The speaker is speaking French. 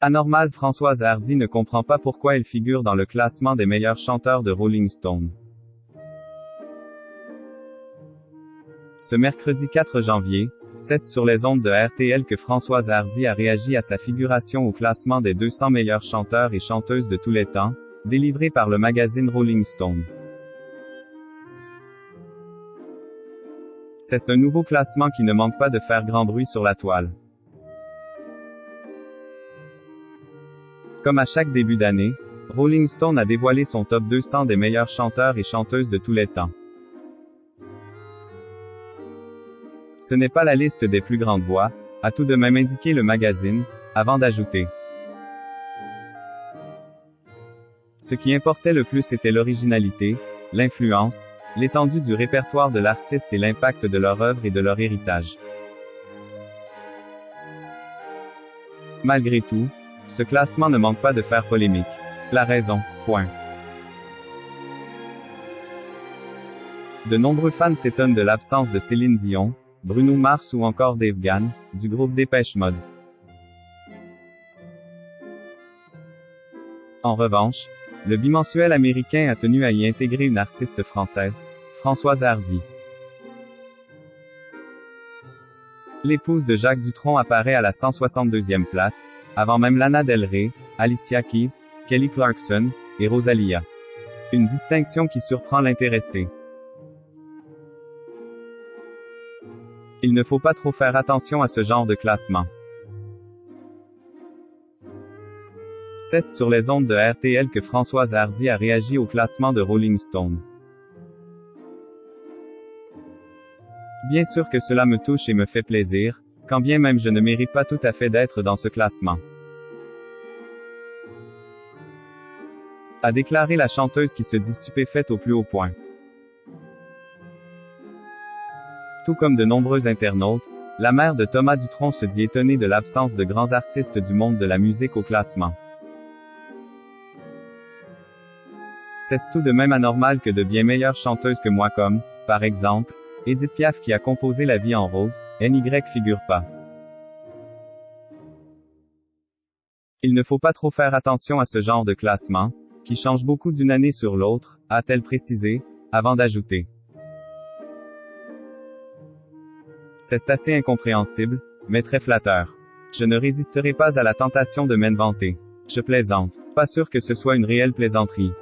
Anormal. Françoise Hardy ne comprend pas pourquoi elle figure dans le classement des meilleurs chanteurs de Rolling Stone. Ce mercredi 4 janvier, c'est sur les ondes de RTL que Françoise Hardy a réagi à sa figuration au classement des 200 meilleurs chanteurs et chanteuses de tous les temps, délivré par le magazine Rolling Stone. C'est un nouveau classement qui ne manque pas de faire grand bruit sur la toile. Comme à chaque début d'année, Rolling Stone a dévoilé son top 200 des meilleurs chanteurs et chanteuses de tous les temps. Ce n'est pas la liste des plus grandes voix, a tout de même indiqué le magazine, avant d'ajouter. Ce qui importait le plus était l'originalité, l'influence, l'étendue du répertoire de l'artiste et l'impact de leur œuvre et de leur héritage. Malgré tout, ce classement ne manque pas de faire polémique. La raison, point. De nombreux fans s'étonnent de l'absence de Céline Dion, Bruno Mars ou encore Dave Gahan, du groupe Dépêche Mode. En revanche, le bimensuel américain a tenu à y intégrer une artiste française, Françoise Hardy. L'épouse de Jacques Dutronc apparaît à la 162e place, avant même Lana Del Rey, Alicia Keys, Kelly Clarkson, et Rosalia. Une distinction qui surprend l'intéressé. Il ne faut pas trop faire attention à ce genre de classement. C'est sur les ondes de RTL que Françoise Hardy a réagi au classement de Rolling Stone. Bien sûr que cela me touche et me fait plaisir, quand bien même je ne mérite pas tout à fait d'être dans ce classement. A déclaré la chanteuse qui se dit stupéfaite au plus haut point. Tout comme de nombreux internautes, la mère de Thomas Dutronc se dit étonnée de l'absence de grands artistes du monde de la musique au classement. C'est tout de même anormal que de bien meilleures chanteuses que moi comme, par exemple, Edith Piaf qui a composé La vie en rose, NY figure pas. Il ne faut pas trop faire attention à ce genre de classement, qui change beaucoup d'une année sur l'autre, a-t-elle précisé, avant d'ajouter. C'est assez incompréhensible, mais très flatteur. Je ne résisterai pas à la tentation de m'inventer. Je plaisante. Pas sûr que ce soit une réelle plaisanterie.